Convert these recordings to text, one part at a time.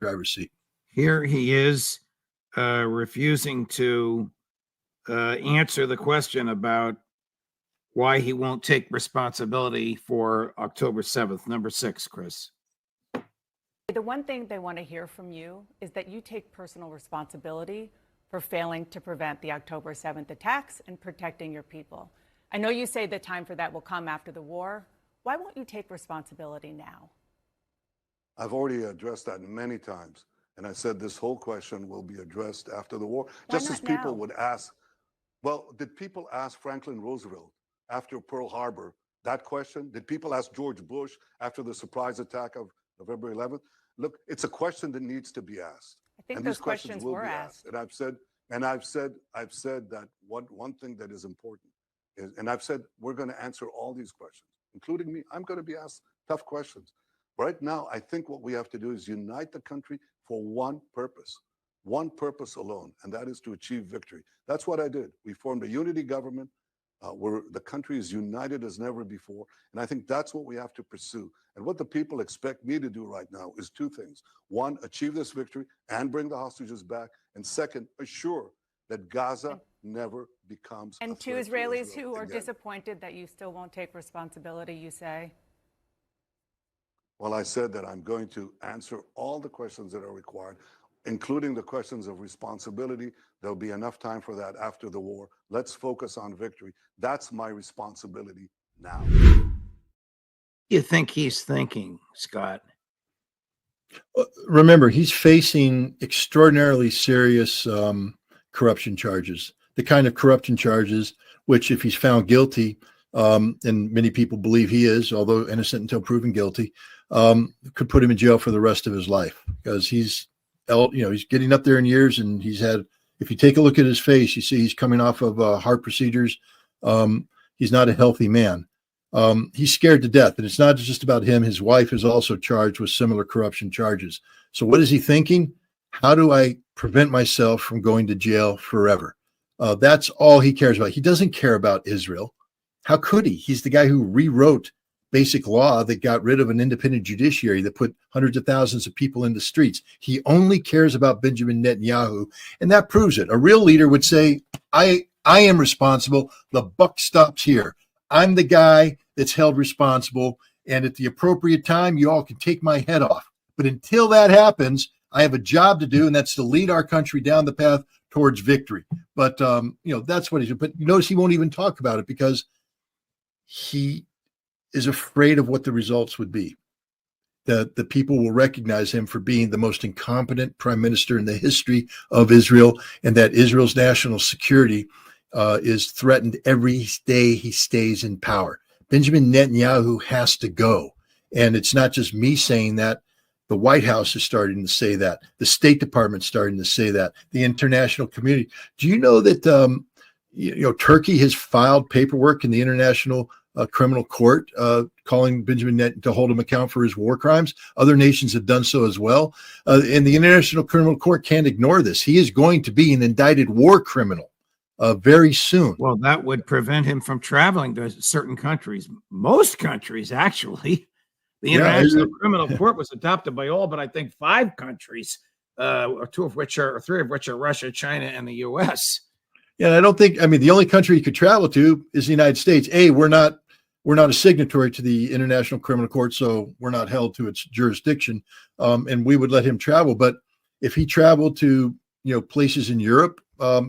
driver's seat. Here he is refusing to answer the question about why he won't take responsibility for October 7th. Number 6, Chris. The one thing they want to hear from you is that you take personal responsibility for failing to prevent the October 7th attacks and protecting your people. I know you say the time for that will come after the war. Why won't you take responsibility now? I've already addressed that many times. And I said this whole question will be addressed after the war. Why just as not people now? would ask, well, did people ask Franklin Roosevelt after Pearl Harbor that question? Did people ask George Bush after the surprise attack of November 11th? Look, it's a question that needs to be asked. I think and those these questions will were be asked. And I've said that one thing that is important is, and I've said we're going to answer all these questions, including me. I'm going to be asked tough questions. Right now, I think what we have to do is unite the country for one purpose alone, and that is to achieve victory. That's what I did. We formed a unity government where the country is united as never before, and I think that's what we have to pursue. And what the people expect me to do right now is two things. One, achieve this victory and bring the hostages back, and second, assure that Gaza never becomes And a to threat to Israelis Israel who are again. disappointed that you still won't take responsibility, you say? Well, I said that I'm going to answer all the questions that are required, including the questions of responsibility. There'll be enough time for that after the war. Let's focus on victory. That's my responsibility now. You think he's thinking, Scott? Remember, he's facing extraordinarily serious corruption charges, the kind of corruption charges which, if he's found guilty, and many people believe he is, although innocent until proven guilty, could put him in jail for the rest of his life, because he's getting up there in years, and he's had, if you take a look at his face, you see he's coming off of heart procedures. He's not a healthy man. He's scared to death, and it's not just about him. His wife is also charged with similar corruption charges. So what is he thinking? How do I prevent myself from going to jail forever? That's all he cares about. He doesn't care about Israel. How could he? He's the guy who rewrote basic law that got rid of an independent judiciary that put hundreds of thousands of people in the streets. He only cares about Benjamin Netanyahu, and that proves it. A real leader would say, I am responsible. The buck stops here. I'm the guy that's held responsible, and at the appropriate time, you all can take my head off. But until that happens, I have a job to do, and that's to lead our country down the path towards victory. But, that's what he's doing. But you notice he won't even talk about it because he is afraid of what the results would be. That the people will recognize him for being the most incompetent prime minister in the history of Israel, and that Israel's national security is threatened every day he stays in power. Benjamin Netanyahu has to go. And it's not just me saying that. The White House is starting to say that. The State Department is starting to say that. The international community. Do you know that Turkey has filed paperwork in the International Criminal Court calling Benjamin Netanyahu to hold him account for his war crimes? Other nations have done so as well. And the International Criminal Court can't ignore this. He is going to be an indicted war criminal very soon. Well, that would prevent him from traveling to certain countries. Most countries, actually. The International Criminal Court was adopted by all, but I think 5 countries, or 3 of which are Russia, China, and the U.S. Yeah, I don't think. The only country he could travel to is the United States. We're not a signatory to the International Criminal Court, so we're not held to its jurisdiction, and we would let him travel. But if he traveled to places in Europe,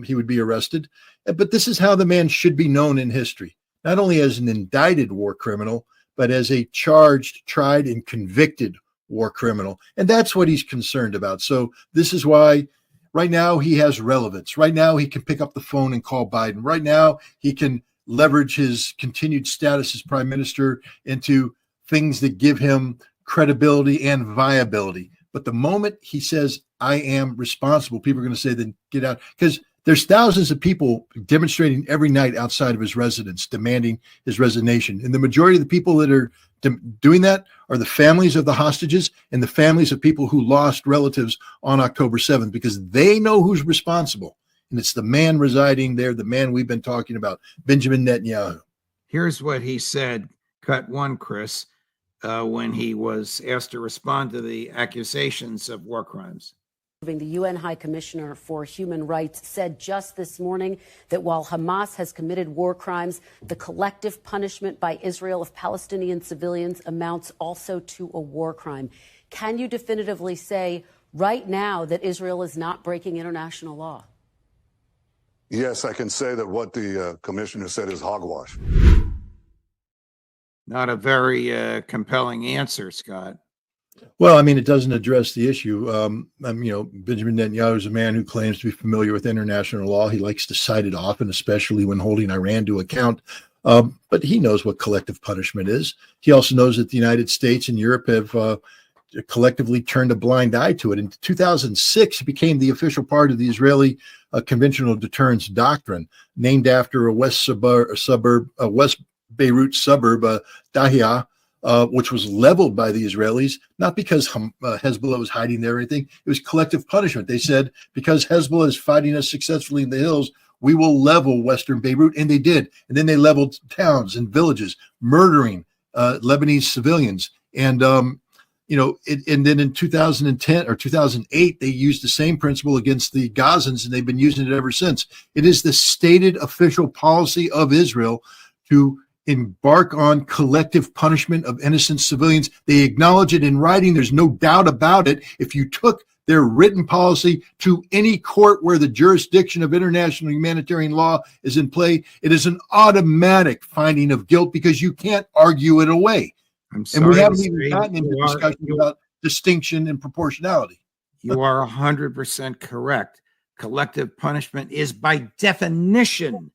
he would be arrested. But this is how the man should be known in history, not only as an indicted war criminal, but as a charged, tried, and convicted war criminal. And that's what he's concerned about. So this is why right now he has relevance. Right now he can pick up the phone and call Biden. Right now he can leverage his continued status as prime minister into things that give him credibility and viability. But the moment he says, I am responsible, people are going to say, then get out. Because there's thousands of people demonstrating every night outside of his residence, demanding his resignation. And the majority of the people that are doing that are the families of the hostages and the families of people who lost relatives on October 7th, because they know who's responsible. And it's the man residing there, the man we've been talking about, Benjamin Netanyahu. Here's what he said, cut 1, Chris. when he was asked to respond to the accusations of war crimes. The UN High Commissioner for Human Rights said just this morning that while Hamas has committed war crimes, the collective punishment by Israel of Palestinian civilians amounts also to a war crime. Can you definitively say right now that Israel is not breaking international law? Yes, I can say that what the commissioner said is hogwash. Not a very compelling answer, Scott. Well, I mean, it doesn't address the issue. Benjamin Netanyahu is a man who claims to be familiar with international law. He likes to cite it often, especially when holding Iran to account. But he knows what collective punishment is. He also knows that the United States and Europe have collectively turned a blind eye to it. In 2006, it became the official part of the Israeli conventional deterrence doctrine, named after a West Beirut suburb, Dahia, which was leveled by the Israelis, not because Hezbollah was hiding there or anything. It was collective punishment. They said, because Hezbollah is fighting us successfully in the hills, we will level Western Beirut. And they did. And then they leveled towns and villages, murdering Lebanese civilians. And, and then in 2010 or 2008, they used the same principle against the Gazans, and they've been using it ever since. It is the stated official policy of Israel to embark on collective punishment of innocent civilians. They acknowledge it in writing. There's no doubt about it. If you took their written policy to any court where the jurisdiction of international humanitarian law is in play, it is an automatic finding of guilt because you can't argue it away. And we haven't even gotten into discussion about distinction and proportionality. You are 100% correct. Collective punishment is by definition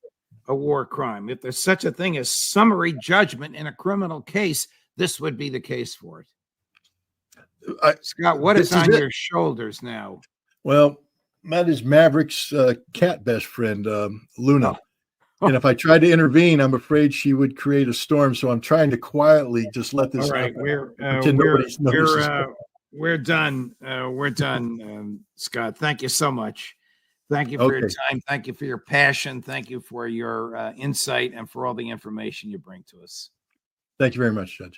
a war crime. If there's such a thing as summary judgment in a criminal case, this would be the case for it. Scott, what is on your shoulders now? Well, that is Maverick's cat best friend, Luna. And if I tried to intervene, I'm afraid she would create a storm. So I'm trying to quietly just let this. All right, we're done. We're done, Scott. Thank you so much. Thank you for your time. Thank you for your passion. Thank you for your insight and for all the information you bring to us. Thank you very much, Judge.